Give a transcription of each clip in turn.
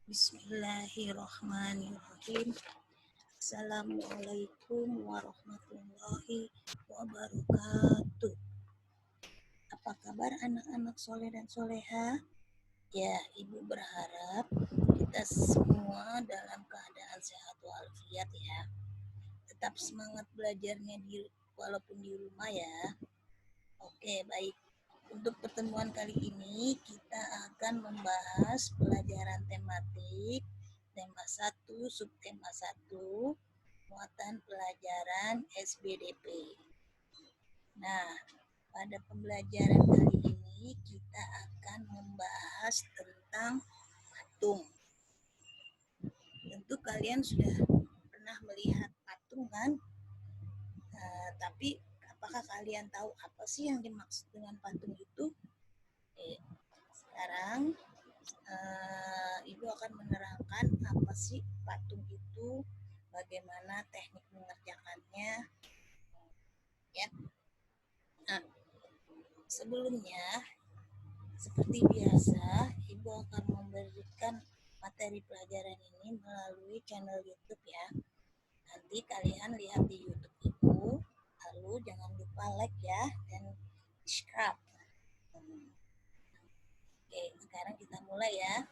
Bismillahirrahmanirrahim. Assalamualaikum warahmatullahi wabarakatuh. Apa kabar anak-anak soleh dan soleha? Ya, Ibu berharap kita semua dalam keadaan sehat walafiat ya. Tetap semangat belajarnya walaupun di rumah ya. Oke, baik. Untuk pertemuan kali ini kita akan membahas pelajaran tematik tema 1, subtema 1, muatan pelajaran SBDP. Nah, pada pembelajaran kali ini kita akan membahas tentang patung. Tentu kalian sudah pernah melihat patung kan? Tapi apakah kalian tahu apa sih yang dimaksud dengan patung itu? Sekarang Ibu akan menerangkan apa sih patung itu, bagaimana teknik mengerjakannya. Ya. Nah, sebelumnya seperti biasa, Ibu akan memberikan materi pelajaran ini melalui channel YouTube ya. Nanti kalian lihat di YouTube Ibu, lalu jangan lupa like ya dan subscribe. Oke, sekarang kita mulai ya.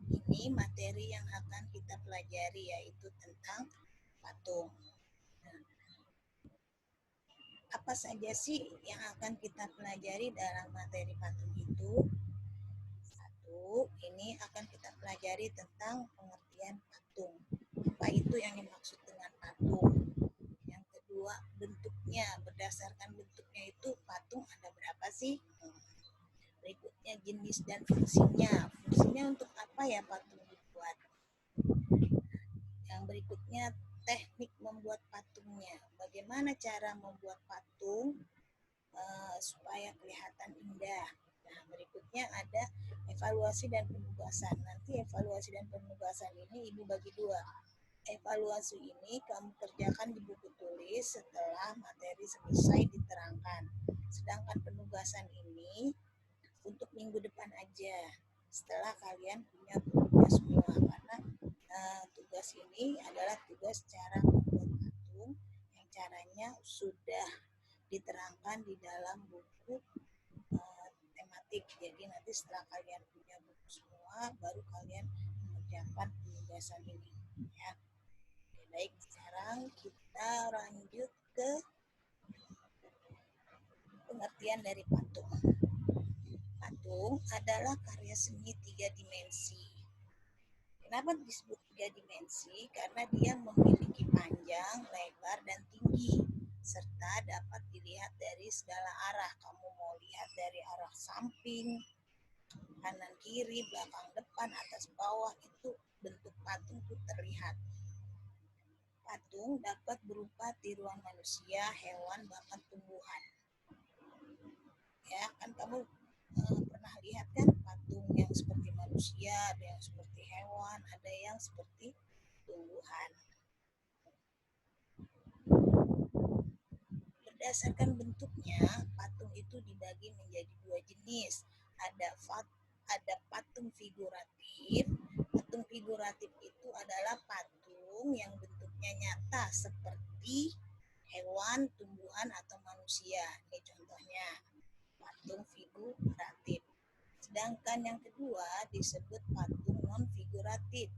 Ini materi yang akan kita pelajari yaitu tentang patung. Apa saja sih yang akan kita pelajari dalam materi patung itu? Satu, ini akan kita pelajari tentang pengertian patung. Apa itu yang dimaksud dengan patung? Yang kedua, bentuknya. Berdasarkan bentuknya itu patung ada berapa sih? Berikutnya jenis dan fungsinya. Fungsinya untuk apa ya patung dibuat? Yang berikutnya teknik membuat patungnya. Bagaimana cara membuat patung supaya kelihatan indah. Nah, berikutnya ada evaluasi dan penugasan. Nanti evaluasi dan penugasan ini Ibu bagi dua. Evaluasi ini kamu kerjakan di buku tulis setelah materi selesai diterangkan. Sedangkan penugasan ini untuk minggu depan aja. Setelah kalian punya tugas semua, karena tugas ini adalah tugas cara membuat patung yang caranya sudah diterangkan di dalam buku tematik. Jadi nanti setelah kalian punya buku semua, baru kalian mengerjakan penugasan ini ya. Oke, baik, sekarang kita lanjut ke pengertian dari patung. Patung adalah karya seni 3 dimensi. Kenapa disebut 3 dimensi? Karena dia memiliki panjang, lebar, dan tinggi, serta dapat dilihat dari segala arah. Kamu mau lihat dari arah samping, kanan kiri, belakang depan, atas bawah, itu bentuk patung itu terlihat. Patung dapat berupa tiruan manusia, hewan, bahkan tumbuhan. Ya, kan kamu pernah lihat kan patung yang seperti manusia, ada yang seperti hewan, ada yang seperti tumbuhan. Berdasarkan bentuknya, patung itu dibagi menjadi dua jenis. Ada patung figuratif. Patung figuratif itu adalah patung yang bentuknya nyata seperti hewan, tumbuhan, atau manusia. Ini contohnya patung figuratif. Sedangkan yang kedua disebut patung non-figuratif.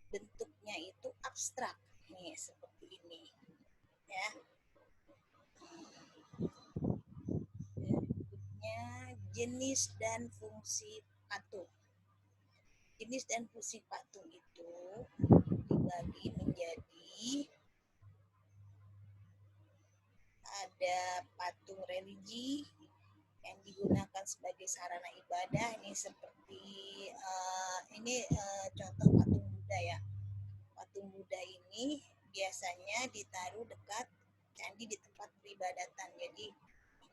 Bentuknya itu abstrak. Nih, seperti ini. Ya. Berikutnya, jenis dan fungsi patung. Jenis dan fungsi patung itu dibagi menjadi ada patung religi yang digunakan sebagai sarana ibadah. Ini seperti contoh patung Buddha ya. Patung Buddha ini biasanya ditaruh dekat candi di tempat peribadatan. Jadi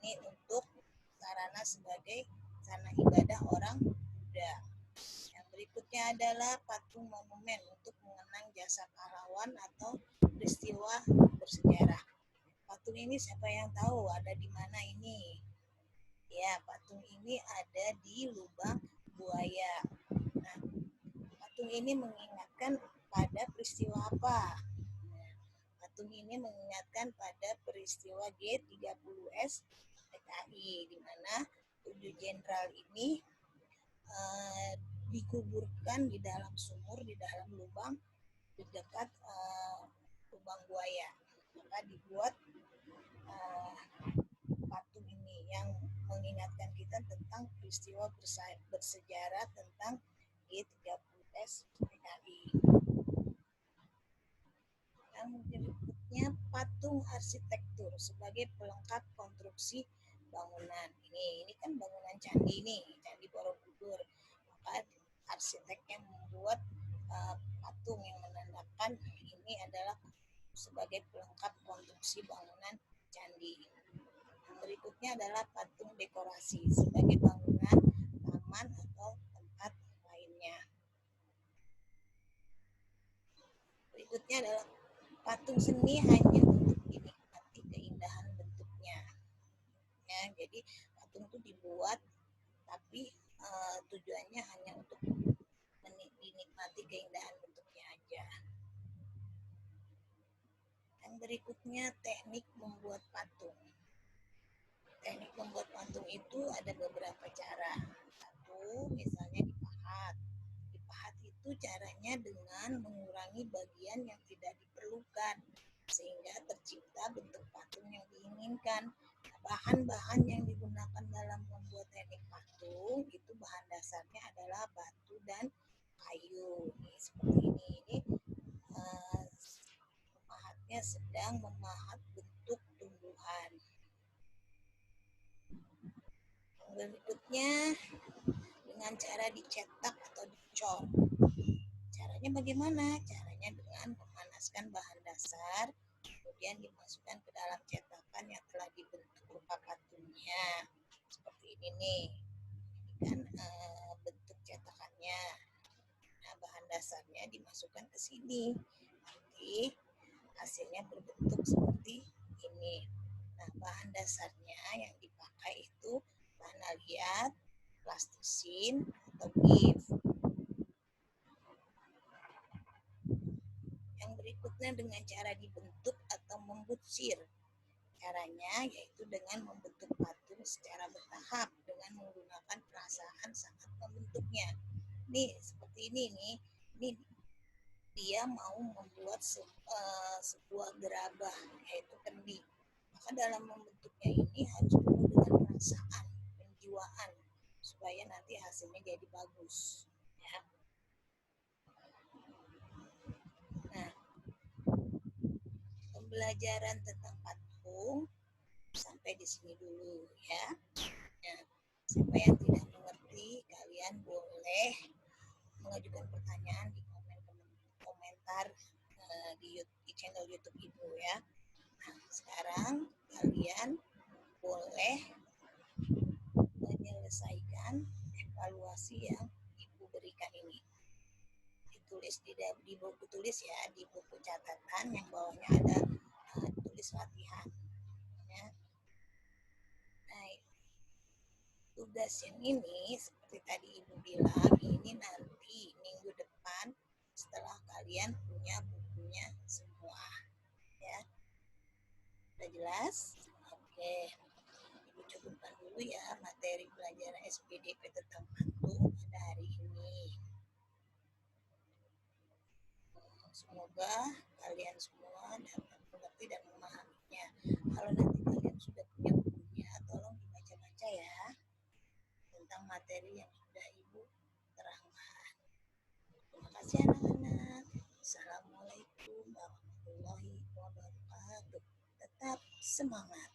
ini untuk sarana sebagai sarana ibadah orang Buddha. Yang berikutnya adalah patung monumen untuk mengenang jasa pahlawan atau peristiwa bersejarah. Patung ini siapa yang tahu ada di mana ini? Ya, patung ini ada di lubang buaya. Nah, patung ini mengingatkan pada peristiwa apa? Nah, patung ini mengingatkan pada peristiwa G30S PKI, di mana 7 jenderal ini dikuburkan di dalam sumur, di dalam lubang di dekat lubang buaya. Maka dibuat patung ini yang mengingatkan kita tentang peristiwa bersejarah tentang G30S PKI. Yang berikutnya, patung arsitektur sebagai pelengkap konstruksi bangunan. Ini kan bangunan candi nih, Candi Borobudur. Maka arsitek yang membuat patung yang menandakan ini adalah sebagai pelengkap konstruksi bangunan candi. Yang berikutnya adalah patung dekorasi sebagai bangunan taman atau tempat lainnya. Berikutnya adalah patung seni hanya untuk dinikmati keindahan bentuknya. Ya, jadi patung itu dibuat tapi tujuannya hanya untuk dinikmati keindahan bentuknya aja. Yang berikutnya, teknik membuat patung. Teknik membuat patung itu ada beberapa cara. Satu, misalnya dipahat. Dipahat itu caranya dengan mengurangi bagian yang tidak diperlukan sehingga tercipta bentuk patung yang diinginkan. Bahan-bahan yang digunakan dalam membuat teknik patung itu bahan dasarnya adalah batu dan kayu. Ini seperti ini. Pemahatnya sedang memahat bentuk tumbuhan. Berikutnya dengan cara dicetak atau dicor. Caranya bagaimana? Caranya dengan memanaskan bahan dasar, kemudian dimasukkan ke dalam cetakan yang telah dibentuk rupa patungnya. Seperti ini nih. Ini kan bentuk cetakannya. Nah, bahan dasarnya dimasukkan ke sini. Nanti hasilnya berbentuk seperti ini. Nah, bahan dasarnya yang dipakai itu tanah liat, plastisin, atau GIF. Yang berikutnya dengan cara dibentuk atau membutsir. Caranya yaitu dengan membentuk patung secara bertahap dengan menggunakan perasaan saat membentuknya. Nih, seperti ini nih. Ini dia mau membuat sebuah gerabah yaitu kendi. Maka dalam membentuknya ini harus penuh dengan perasaan, penjiwaan supaya nanti hasilnya jadi bagus. Ya. Nah, pembelajaran tentang patung sampai di sini dulu ya. Nah, siapa yang tidak mengerti, kalian boleh mengajukan pertanyaan di komentar di channel YouTube Ibu ya. Nah, sekarang kalian boleh menyelesaikan evaluasi yang Ibu berikan ini. Ditulis di buku tulis ya, di buku catatan yang bawahnya ada tulis latihan. Ya. Nah, tugas yang ini seperti tadi Ibu bilang, ini nanti minggu depan setelah kalian punya bukunya semua. Ya. Sudah jelas? Oke. Ibu cukupkan dulu ya materi pelajaran SPDP tentang patung pada hari ini. Semoga kalian semua dapat mengerti dan memahaminya. Kalau nanti kalian sudah punya bukunya, tolong dibaca-baca ya tentang materi yang sudah Ibu terangkan. Terima kasih anak-anak. Assalamualaikum warahmatullahi wabarakatuh. Tetap semangat.